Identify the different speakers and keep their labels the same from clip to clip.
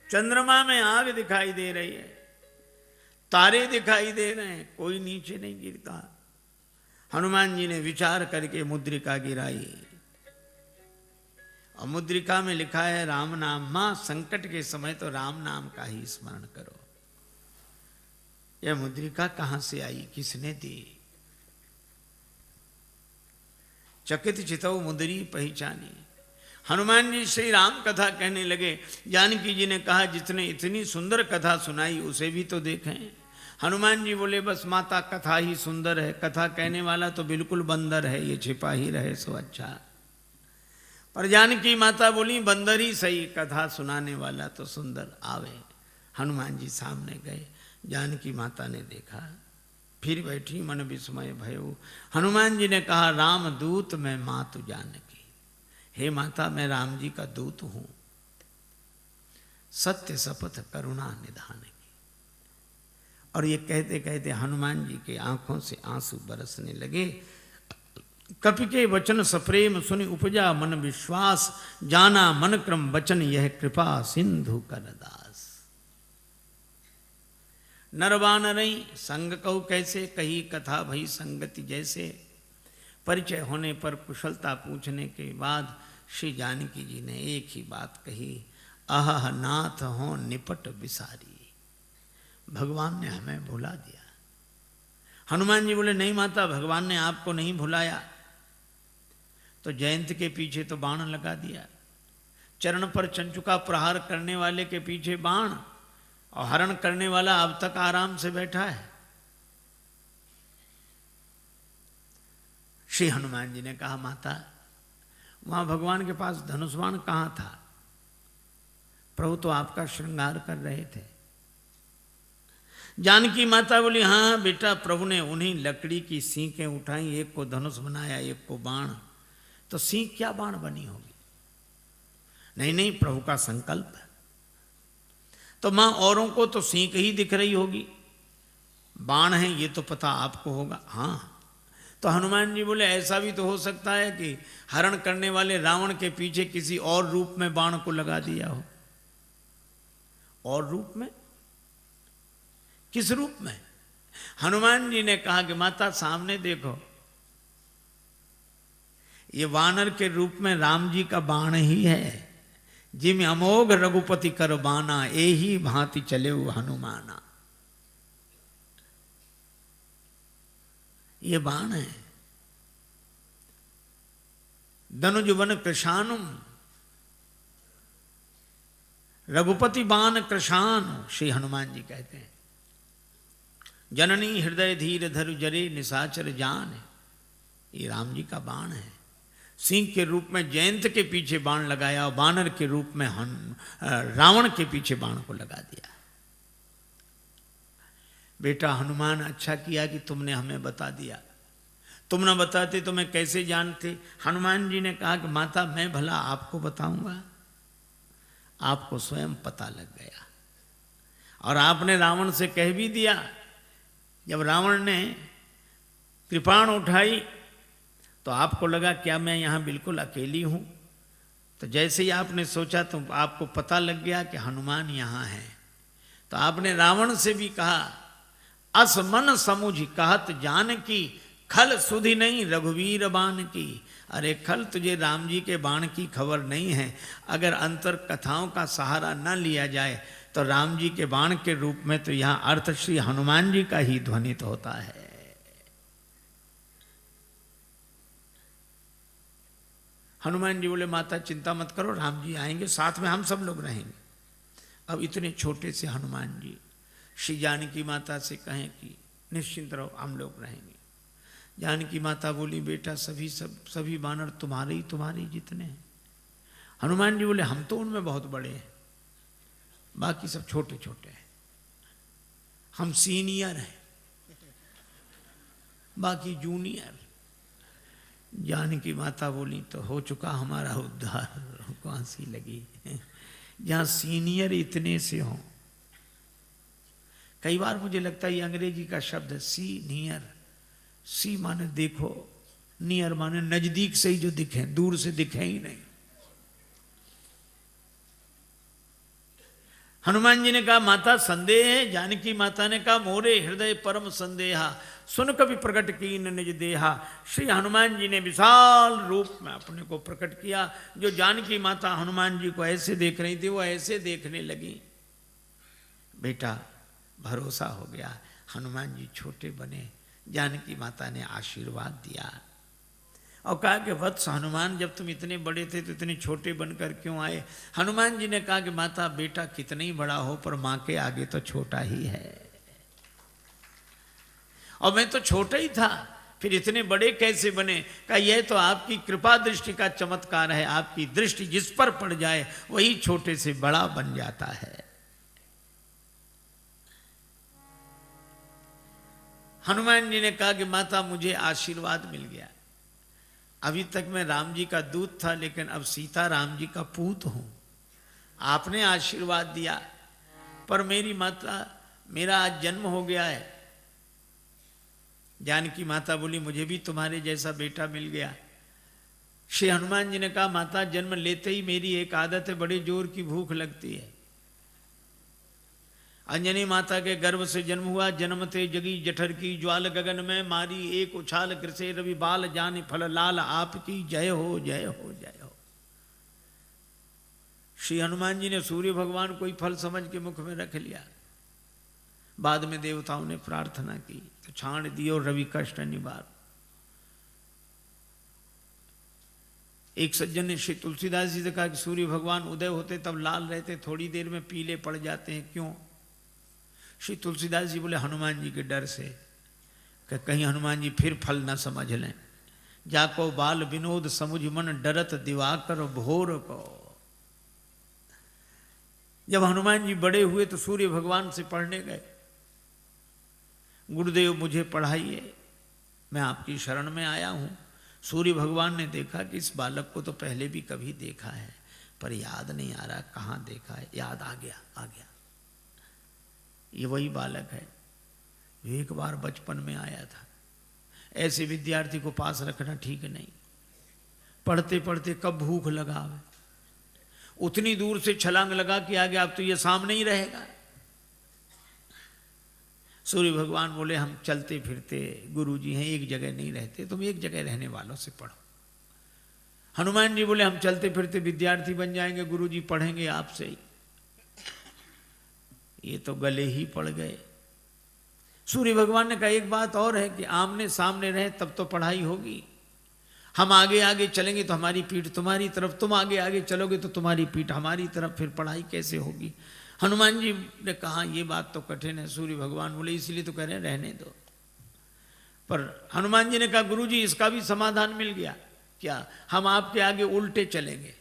Speaker 1: चंद्रमा में आग दिखाई दे रही है, तारे दिखाई दे रहे हैं, कोई नीचे नहीं गिरता। हनुमान जी ने विचार करके मुद्रिका गिराई और मुद्रिका में लिखा है राम नाम। मां, संकट के समय तो राम नाम का ही स्मरण करो। यह मुद्रिका कहां से आई, किसने दी? चकित चितौ मुद्री पहचानी। हनुमान जी श्री राम कथा कहने लगे। जानकी जी ने कहा जितने इतनी सुंदर कथा सुनाई उसे भी तो देखें। हनुमान जी बोले बस माता कथा ही सुंदर है, कथा कहने वाला तो बिल्कुल बंदर है, ये छिपा ही रहे सो अच्छा। पर जानकी माता बोली बंदर ही सही, कथा सुनाने वाला तो सुंदर आवे। हनुमान जी सामने गए, जानकी माता ने देखा, फिर बैठी मन विस्मय भयो। हनुमान जी ने कहा राम दूत मैं मातु जानकी। हे माता, मैं राम जी का दूत हूं, सत्य शपथ करुणा निधान की। और ये कहते कहते हनुमान जी के आंखों से आंसू बरसने लगे। कपि के वचन सप्रेम सुनि उपजा मन विश्वास, जाना मन क्रम वचन यह कृपा सिंधु कर दास। नरवानरई संग कहु कैसे, कही कथा भई संगति जैसे। परिचय होने पर कुशलता पूछने के बाद श्री जानकी जी ने एक ही बात कही, अह नाथ हो निपट बिसारी। भगवान ने हमें भुला दिया। हनुमान जी बोले नहीं माता, भगवान ने आपको नहीं भुलाया। तो जयंत के पीछे तो बाण लगा दिया, चरण पर चंचुका प्रहार करने वाले के पीछे बाण, और हरण करने वाला अब तक आराम से बैठा है। श्री हनुमान जी ने कहा माता, वहां भगवान के पास धनुष बाण कहां था? प्रभु तो आपका श्रृंगार कर रहे थे। जानकी माता बोली हाँ बेटा, प्रभु ने उन्हीं लकड़ी की सींकें उठाई, एक को धनुष बनाया एक को बाण। तो सींक क्या बाण बनी होगी? नहीं नहीं, प्रभु का संकल्प है। तो मां औरों को तो सींक ही दिख रही होगी, बाण है ये तो पता आपको होगा। हाँ, तो हनुमान जी बोले ऐसा भी तो हो सकता है कि हरण करने वाले रावण के पीछे किसी और रूप में बाण को लगा दिया हो। और रूप में? किस रूप में? हनुमान जी ने कहा कि माता सामने देखो, ये वानर के रूप में राम जी का बाण ही है। जिम अमोघ रघुपति कर बाना, एही भांति चले हनुमाना। ये बाण है। धनुज वन कृशानुम, रघुपति बाण कृशान, श्री हनुमान जी कहते हैं। जननी हृदय धीर धरु जरे निशाचर जान, ये राम जी का बाण है। सिंह के रूप में जयंत के पीछे बाण लगाया और बानर के रूप में रावण के पीछे बाण को लगा दिया। बेटा हनुमान, अच्छा किया कि तुमने हमें बता दिया, तुम न बताते तो मैं कैसे जानते। हनुमान जी ने कहा कि माता मैं भला आपको बताऊंगा, आपको स्वयं पता लग गया। और आपने रावण से कह भी दिया। जब रावण ने कृपाण उठाई तो आपको लगा क्या मैं यहाँ बिल्कुल अकेली हूँ? तो जैसे ही आपने सोचा तो आपको पता लग गया कि हनुमान यहाँ है। तो आपने रावण से भी कहा, अस मन समुझ कहत जान की, खल सुधि नहीं रघुवीर बाण की। अरे खल, तुझे राम जी के बाण की खबर नहीं है। अगर अंतर कथाओं का सहारा न लिया जाए तो राम जी के बाण के रूप में तो यहाँ अर्थ श्री हनुमान जी का ही ध्वनित होता है। हनुमान जी बोले माता चिंता मत करो, राम जी आएंगे, साथ में हम सब लोग रहेंगे। अब इतने छोटे से हनुमान जी श्री जानकी माता से कहें कि निश्चिंत रहो, हम लोग रहेंगे। जानकी माता बोली बेटा सभी बानर तुम्हारे जितने हैं। हनुमान जी बोले हम तो उनमें बहुत बड़े हैं, बाकी सब छोटे छोटे हैं, हम सीनियर हैं, बाकी जूनियर। जानकी माता बोली तो हो चुका हमारा उद्धार, हमको हंसी लगी। जहां सीनियर इतने से हों, कई बार मुझे लगता है ये अंग्रेजी का शब्द है सीनियर। सी माने देखो, नियर माने नजदीक से ही जो दिखे, दूर से दिखे ही नहीं। हनुमान जी ने कहा माता संदेह है। जानकी माता ने कहा मोरे हृदय परम संदेहा, सुन कभी प्रकट कीन निज देहा। श्री हनुमान जी ने विशाल रूप में अपने को प्रकट किया। जो जानकी माता हनुमान जी को ऐसे देख रही थी वो ऐसे देखने लगी। बेटा भरोसा हो गया, हनुमान जी छोटे बने। जानकी माता ने आशीर्वाद दिया और कहा कि वत्स हनुमान, जब तुम इतने बड़े थे तो इतने छोटे बनकर क्यों आए? हनुमान जी ने कहा कि माता बेटा कितना ही बड़ा हो पर माँ के आगे तो छोटा ही है, और मैं तो छोटा ही था, फिर इतने बड़े कैसे बने? कहा यह तो आपकी कृपा दृष्टि का चमत्कार है। आपकी दृष्टि जिस पर पड़ जाए वही छोटे से बड़ा बन जाता है। हनुमान जी ने कहा कि माता मुझे आशीर्वाद मिल गया। अभी तक मैं राम जी का दूत था, लेकिन अब सीता राम जी का पूत हूं। आपने आशीर्वाद दिया, पर मेरी माता मेरा आज जन्म हो गया है। जानकी माता बोली मुझे भी तुम्हारे जैसा बेटा मिल गया। श्री हनुमान जी ने कहा माता जन्म लेते ही मेरी एक आदत है, बड़े जोर की भूख लगती है। अंजनी माता के गर्भ से जन्म हुआ, जन्मते जगी जठर की ज्वाल, गगन में मारी एक उछाल, कृषे रवि बाल जाने फल लाल, आपकी जय हो जय हो जय हो। श्री हनुमान जी ने सूर्य भगवान कोई फल समझ के मुख में रख लिया। बाद में देवताओं ने प्रार्थना की तो छाण दियो रवि कष्ट निवार। एक सज्जन ने श्री तुलसीदास जी से कहा कि सूर्य भगवान उदय होते तब लाल रहते, थोड़ी देर में पीले पड़ जाते हैं, क्यों? श्री तुलसीदास जी बोले हनुमान जी के डर से, कि कहीं हनुमान जी फिर फल न समझ लें। जाको बाल विनोद समुझ मन, डरत दिवाकर भोर को। जब हनुमान जी बड़े हुए तो सूर्य भगवान से पढ़ने गए, गुरुदेव मुझे पढ़ाइए, मैं आपकी शरण में आया हूं। सूर्य भगवान ने देखा कि इस बालक को तो पहले भी कभी देखा है, पर याद नहीं आ रहा कहाँ देखा है। याद आ गया, आ गया, ये वही बालक है जो एक बार बचपन में आया था। ऐसे विद्यार्थी को पास रखना ठीक नहीं। पढ़ते पढ़ते कब भूख लगा, उतनी दूर से छलांग लगा कि आगे अब तो ये सामने ही रहेगा। सूर्य भगवान बोले हम चलते फिरते गुरु जी हैं, एक जगह नहीं रहते, तुम एक जगह रहने वालों से पढ़ो। हनुमान जी बोले हम चलते फिरते विद्यार्थी बन जाएंगे, गुरु जी पढ़ेंगे आपसे ही। ये तो गले ही पड़ गए। सूर्य भगवान ने कहा एक बात और है कि आमने सामने रहे तब तो पढ़ाई होगी। हम आगे आगे चलेंगे तो हमारी पीठ तुम्हारी तरफ, तुम आगे आगे चलोगे तो तुम्हारी पीठ हमारी तरफ, फिर पढ़ाई कैसे होगी? हनुमान जी ने कहा ये बात तो कठिन है। सूर्य भगवान बोले इसलिए तो कह रहे हैं रहने दो। पर हनुमान जी ने कहा गुरु जी इसका भी समाधान मिल गया। क्या? हम आपके आगे उल्टे चलेंगे,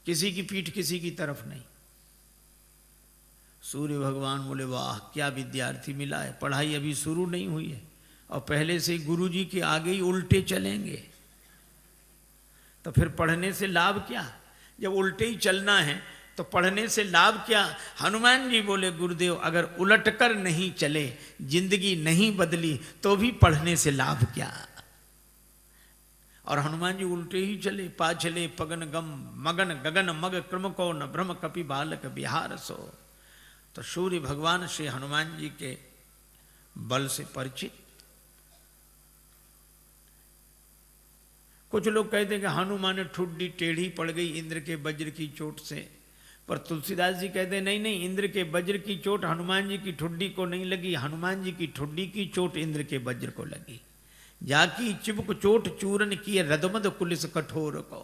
Speaker 1: किसी की पीठ किसी की तरफ नहीं। सूर्य भगवान बोले वाह क्या विद्यार्थी मिला है, पढ़ाई अभी शुरू नहीं हुई है और पहले से गुरु जी के आगे ही उल्टे चलेंगे, तो फिर पढ़ने से लाभ क्या? जब उल्टे ही चलना है तो पढ़ने से लाभ क्या? हनुमान जी बोले गुरुदेव अगर उलटकर नहीं चले, जिंदगी नहीं बदली, तो भी पढ़ने से लाभ क्या? और हनुमान जी उल्टे ही चले। पाछले पगन गम मगन गगन मग क्रम को न भ्रम कपि बालक बिहार सो। तो सूर्य भगवान श्री हनुमान जी के बल से परिचित। कुछ लोग कहते हैं कि हनुमान ठुड्डी टेढ़ी पड़ गई इंद्र के वज्र की चोट से, पर तुलसीदास जी कहते हैं नहीं नहीं, इंद्र के वज्र की चोट हनुमान जी की ठुड्डी को नहीं लगी, हनुमान जी की ठुड्डी की चोट इंद्र के वज्र को लगी। जाकी चिबुक चोट चूरन किए रदमद कुलिस कठोर को।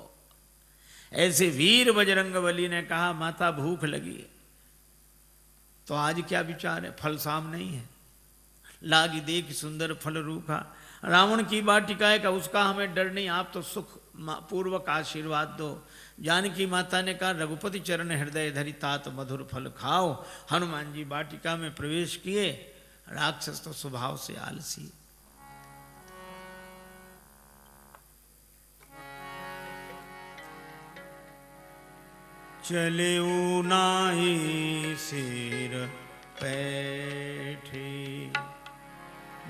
Speaker 1: ऐसे वीर बजरंगबली ने कहा माता भूख लगी, तो आज क्या विचार है? फल साम नहीं है, लागी देख सुंदर फल रूखा। रावण की वाटिका का उसका हमें डर नहीं, आप तो सुख पूर्वक आशीर्वाद दो। जानकी माता ने कहा रघुपति चरण हृदय धरि तात मधुर फल खाओ। हनुमान जी वाटिका में प्रवेश किए। राक्षस तो स्वभाव से आलसी। चले नाही सिर पैठी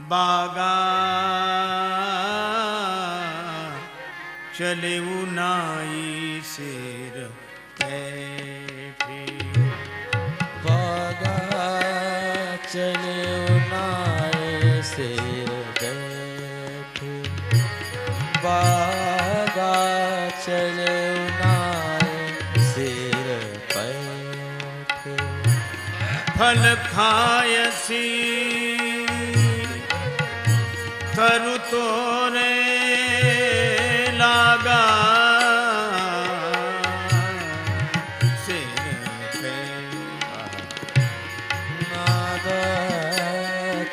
Speaker 1: बागा, चले नाही सिर पैठी।
Speaker 2: चले उनाए सिर बैठे, बागा चले उनाए सिर बैठे।
Speaker 1: फल खायसी तरु तोरे लागा, सिर पे
Speaker 2: नाद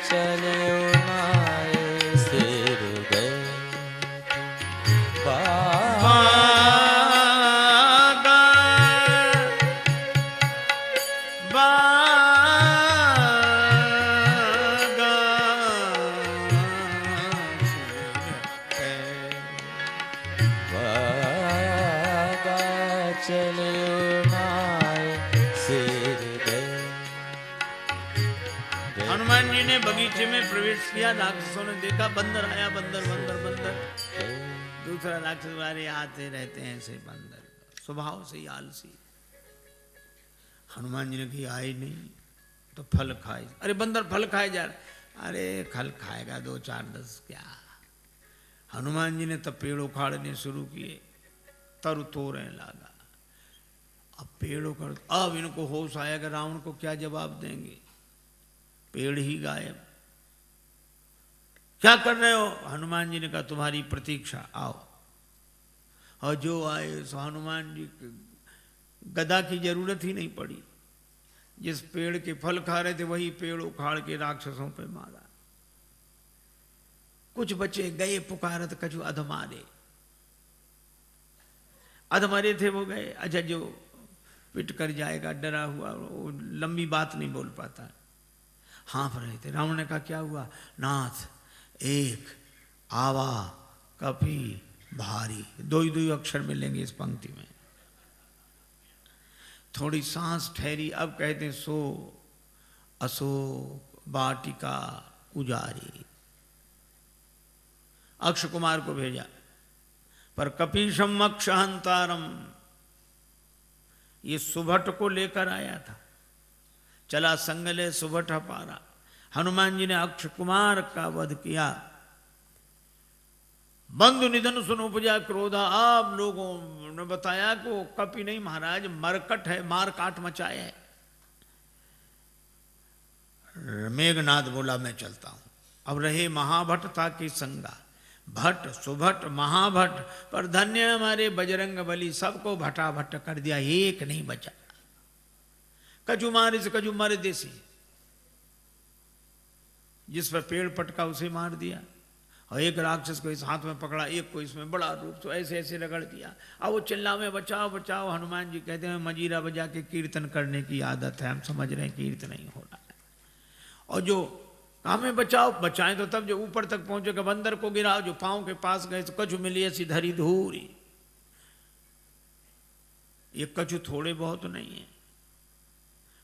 Speaker 2: चले उनाए सिर बैठे,
Speaker 1: बागा
Speaker 2: बागा चले उनाए सिर बैठे।
Speaker 1: हनुमान जी ने बगीचे में प्रवेश किया। राक्षसों ने देखा बंदर आया, बंदर बंदर बंदर। दूसरा राक्षस वाले आते रहते हैं ऐसे बंदर, स्वभाव से ही आलसी। हनुमान जी ने कहा आए नहीं तो फल खाए। अरे बंदर फल खाए जा रहे। अरे फल खाएगा 2 4 10 क्या। हनुमान जी ने तब पेड़ उखाड़ने शुरू किए, तरु तोड़ने लगा। अब पेड़ उखाड़, अब इनको होश आया कि रावण को क्या जवाब देंगे, पेड़ ही गायब। क्या कर रहे हो? हनुमान जी ने कहा तुम्हारी प्रतीक्षा, आओ। और जो आए सो हनुमान जी गदा की जरूरत ही नहीं पड़ी। जिस पेड़ के फल खा रहे थे वही पेड़ उखाड़ के राक्षसों पे मारा। कुछ बचे गए पुकारत कछु अधमारे, अधमरे थे वो गए। अच्छा जो पिट कर जाएगा डरा हुआ वो लंबी बात नहीं बोल पाता, हाँफ रहे थे। रावण ने कहा क्या हुआ? नाथ एक आवा कपी भारी, 2 ही 2 अक्षर मिलेंगे इस पंक्ति में। थोड़ी सांस ठहरी, अब कहते हैं सो अशोक वाटिका उजारी। अक्षय कुमार को भेजा, पर कपीशम अक्षहंतारम, ये सुभट को लेकर आया था। चला संगले सुभट पारा। हनुमान जी ने अक्षय कुमार का वध किया। बंधु निधन सुन उपजा क्रोधा। आप लोगों ने बताया कि वो कपि नहीं महाराज, मरकट है, मार काट मचाए है। मेघनाद बोला मैं चलता हूं। अब रहे महाभट था कि संगा, भट्ट सुभट महाभट्ट, पर धन्य हमारे बजरंग बली, सबको भटाभट कर दिया, एक नहीं बचा। कजू मारे से कजू मारे देसी, जिस पर पेड़ पटका उसे मार दिया। और एक राक्षस को इस हाथ में पकड़ा, एक को इसमें बड़ा रूप, तो ऐसे ऐसे रगड़ दिया। अब वो चिल्ला में बचाओ बचाओ। हनुमान जी कहते हैं मजीरा बजा के कीर्तन करने की आदत है, हम समझ रहे हैं कीर्तन नहीं हो रहा है। और जो कहा में बचाओ, बचाएं तो तब जो ऊपर तक पहुंचेगा, बंदर को गिराओ, जो पांव के पास गए तो कछु मिली ऐसी धरी धूरी। ये कछु थोड़े बहुत नहीं है।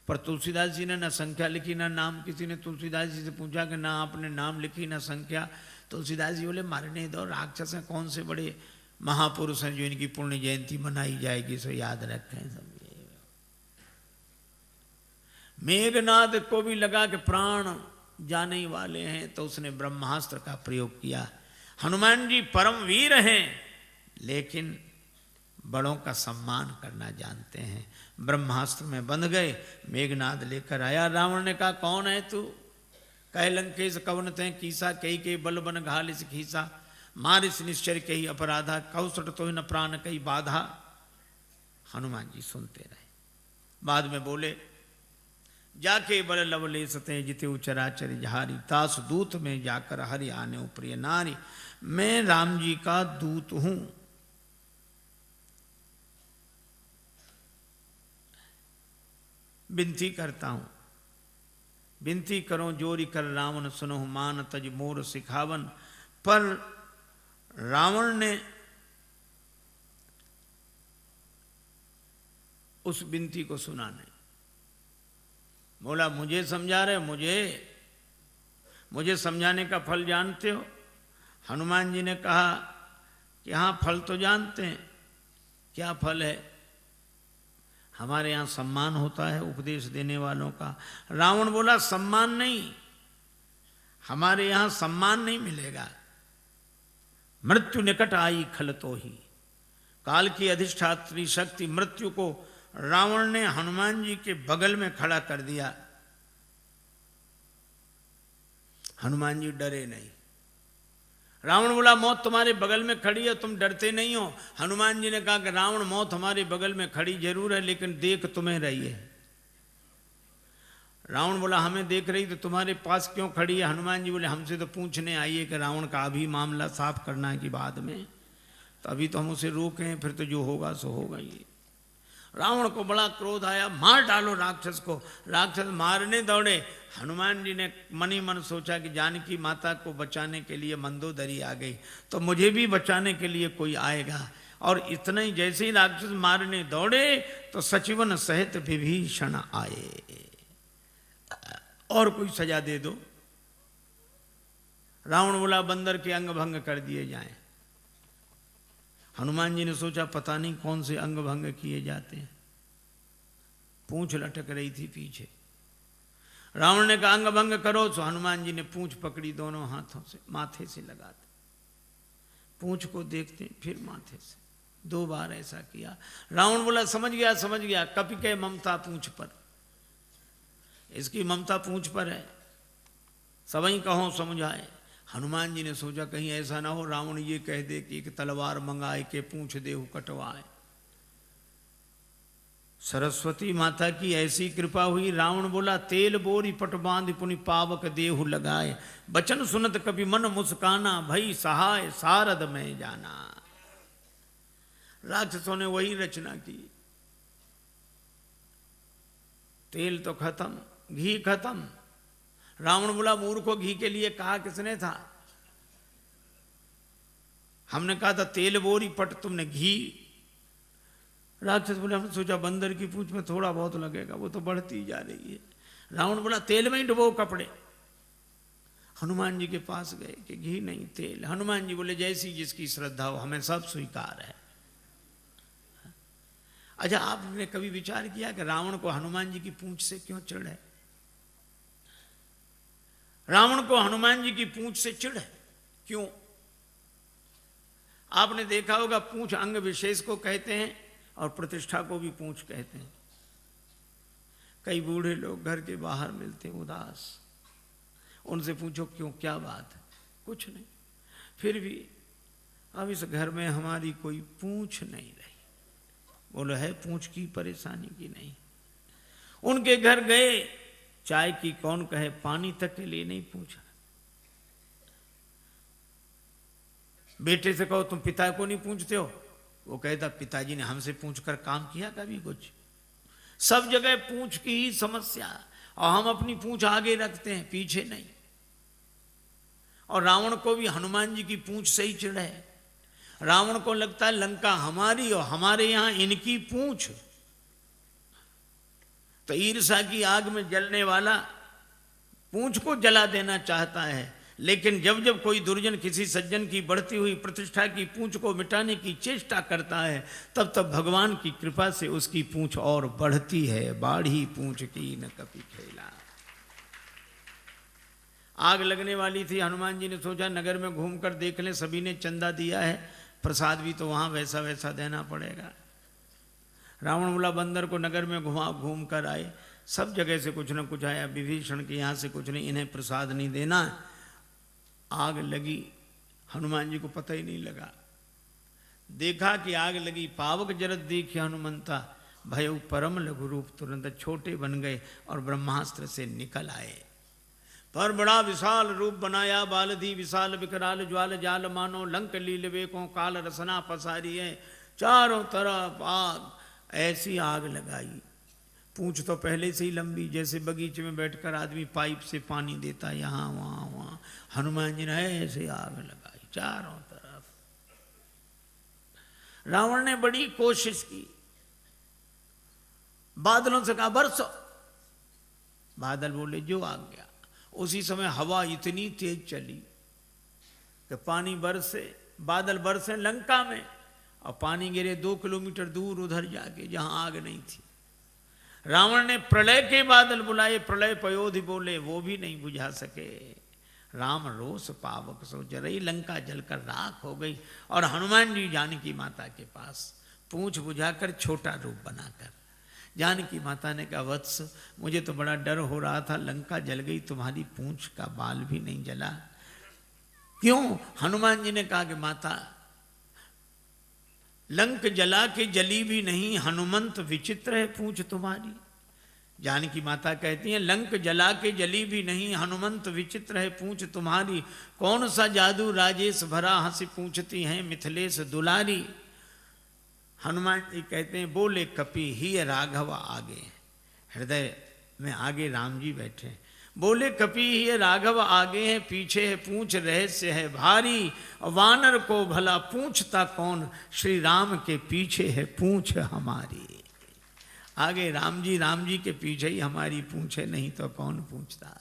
Speaker 1: पर तुलसीदास जी ने ना संख्या लिखी ना नाम। किसी ने तुलसीदास जी से पूछा कि ना आपने नाम लिखी ना संख्या। तुलसीदास जी बोले मारने दो, राक्षस हैं, कौन से बड़े महापुरुष हैं जो इनकी पुण्य जयंती मनाई जाएगी, सो याद रखें सब। मेघनाद को भी लगा कि प्राण जाने वाले हैं, तो उसने ब्रह्मास्त्र का प्रयोग किया। हनुमान जी परम वीर हैं, लेकिन बड़ों का सम्मान करना जानते हैं। ब्रह्मास्त्र में बंध गए। मेघनाद लेकर आया। रावण ने कहा कौन है तू? कह लंकेश कवन ते कीसा, कई के बल बन घालिस खीसा, मारिस निश्चर कही अपराधा, कौसट तो न प्राण कई बाधा। हनुमान जी सुनते रहे। बाद में बोले जाके बल लवले सते जिते उचराचर जहारी, तास दूत में जाकर हरि आने प्रिय नारी। मैं राम जी का दूत हूं। विनती करता हूं, विनती करो जोरी कर रावण सुनो, मान तज मोर सिखावन। पर रावण ने उस विनती को सुना नहीं। बोला मुझे समझा रहे, मुझे समझाने का फल जानते हो? हनुमान जी ने कहा कि हाँ फल तो जानते हैं। क्या फल है? हमारे यहाँ सम्मान होता है उपदेश देने वालों का। रावण बोला सम्मान नहीं, हमारे यहाँ सम्मान नहीं मिलेगा। मृत्यु निकट आई खल तो ही, काल की अधिष्ठात्री शक्ति मृत्यु को रावण ने हनुमान जी के बगल में खड़ा कर दिया। हनुमान जी डरे नहीं। रावण बोला मौत तुम्हारे बगल में खड़ी है, तुम डरते नहीं हो। हनुमान जी ने कहा कि रावण मौत हमारे बगल में खड़ी जरूर है, लेकिन देख तुम्हें रही है। रावण बोला हमें देख रही तो तुम्हारे पास क्यों खड़ी है? हनुमान जी बोले हमसे तो पूछने आई है कि रावण का अभी मामला साफ करना है कि बाद में, तो अभी तो हम उसे रोके हैं, फिर तो जो होगा सो होगा ही। रावण को बड़ा क्रोध आया, मार डालो राक्षस को। राक्षस मारने दौड़े। हनुमान जी ने मन ही मन सोचा कि जानकी माता को बचाने के लिए मंदोदरी आ गई, तो मुझे भी बचाने के लिए कोई आएगा। और इतना ही जैसे ही राक्षस मारने दौड़े तो सचिवन सहित विभीषण आए। और कोई सजा दे दो। रावण बोला बंदर के अंग भंग कर दिए जाएं। हनुमान जी ने सोचा पता नहीं कौन से अंग भंग किए जाते हैं। पूंछ लटक रही थी पीछे। रावण ने कहा अंग भंग करो, तो हनुमान जी ने पूंछ पकड़ी, दोनों हाथों से माथे से लगाते, पूंछ को देखते फिर माथे से, 2 बार ऐसा किया। रावण बोला समझ गया, कपि के ममता पूंछ पर, इसकी ममता पूंछ पर है, सबई कहो समझाए। हनुमान जी ने सोचा कहीं ऐसा ना हो रावण ये कह दे कि एक तलवार मंगाए के पूंछ देहु कटवाए। सरस्वती माता की ऐसी कृपा हुई। रावण बोला तेल बोरी पट बांध पुनि पावक देहु लगाए, बचन सुनत कभी मन मुस्काना, भई सहाय सारद में जाना। राक्षसों ने वही रचना की। तेल तो खत्म, घी खत्म। रावण बोला मूर्खों घी के लिए कहा किसने था? हमने कहा था तेल बोरी पट, तुमने घी। राक्षस बोले हमने सोचा बंदर की पूंछ में थोड़ा बहुत लगेगा, वो तो बढ़ती जा रही है। रावण बोला तेल में ही डुबो कपड़े। हनुमान जी के पास गए कि घी नहीं तेल। हनुमान जी बोले जैसी जिसकी श्रद्धा हो, हमें सब स्वीकार है। अच्छा आपने कभी विचार किया कि रावण को हनुमान जी की पूंछ से क्यों चिढ़ है? रावण को हनुमान जी की पूंछ से चिढ़ है क्यों? आपने देखा होगा पूंछ अंग विशेष को कहते हैं और प्रतिष्ठा को भी पूंछ कहते हैं। कई बूढ़े लोग घर के बाहर मिलते हैं उदास, उनसे पूछो क्यों, क्या बात है? कुछ नहीं। फिर भी अब इस घर में हमारी कोई पूंछ नहीं रही। बोलो है पूंछ की परेशानी की नहीं। उनके घर गए, चाय की कौन कहे, पानी तक के लिए नहीं पूछा। बेटे से कहो तुम पिता को नहीं पूछते हो, वो कहता पिताजी ने हमसे पूछकर काम किया कभी कुछ? सब जगह पूंछ की ही समस्या, और हम अपनी पूंछ आगे रखते हैं पीछे नहीं। और रावण को भी हनुमान जी की पूंछ से ही चिढ़ है। रावण को लगता है लंका हमारी और हमारे यहां इनकी पूंछ। तो ईर्ष्या की आग में जलने वाला पूंछ को जला देना चाहता है, लेकिन जब जब कोई दुर्जन किसी सज्जन की बढ़ती हुई प्रतिष्ठा की पूंछ को मिटाने की चेष्टा करता है, तब तब भगवान की कृपा से उसकी पूंछ और बढ़ती है। बाढ़ी पूंछ की न कभी खेला। आग लगने वाली थी। हनुमान जी ने सोचा नगर में घूमकर देख लें, सभी ने चंदा दिया है, प्रसाद भी तो वहां वैसा वैसा देना पड़ेगा। रावण बोला बंदर को नगर में घूम कर आए, सब जगह से कुछ न कुछ आया, विभीषण के यहाँ से कुछ नहीं, इन्हें प्रसाद नहीं देना। आग लगी, हनुमान जी को पता ही नहीं लगा। देखा कि आग लगी, पावक जरत देखी हनुमंता, भयउ परम लघु रूप, तुरंत छोटे बन गए और ब्रह्मास्त्र से निकल आए। पर बड़ा विशाल रूप बनाया, बालधी विशाल विकराल ज्वाल जाल मानो, लंक लील वेकों काल रसना पसारी है। चारों तरफ आग, ऐसी आग लगाई। पूंछ तो पहले से ही लंबी, जैसे बगीचे में बैठकर आदमी पाइप से पानी देता, यहाँ वहां वहां। हनुमान जी ने ऐसे आग लगाई चारों तरफ। रावण ने बड़ी कोशिश की, बादलों से कहा बरसो, बादल बोले जो आ गया। उसी समय हवा इतनी तेज चली कि पानी बरसे, बादल बरसे लंका में, और पानी गिरे 2 किलोमीटर दूर उधर जाके जहां आग नहीं थी। रावण ने प्रलय के बादल बुलाए, प्रलय पयोधि बोले, वो भी नहीं बुझा सके। राम रोष पावक सो जरई, लंका जलकर राख हो गई। और हनुमान जी जानकी माता के पास पूंछ बुझाकर छोटा रूप बनाकर, जानकी माता ने कहा, वत्स मुझे तो बड़ा डर हो रहा था, लंका जल गई, तुम्हारी पूंछ का बाल भी नहीं जला। क्यों? हनुमान जी ने कहा कि माता, लंक जला के जली भी नहीं, हनुमंत विचित्र है पूंछ तुम्हारी। जानकी माता कहती हैं, लंक जला के जली भी नहीं, हनुमंत विचित्र है पूंछ तुम्हारी। कौन सा जादू राजेश भरा, हंसी पूछती हैं मिथिलेश दुलारी। हनुमान जी कहते हैं, बोले कपि ही राघव आगे, हृदय में आगे राम जी बैठे। बोले कपि ही राघव आगे है, पीछे है पूंछ रहस्य है भारी। वानर को भला पूछता कौन, श्री राम के पीछे है पूंछ हमारी। आगे राम जी के पीछे ही हमारी पूंछ है, नहीं तो कौन पूछता।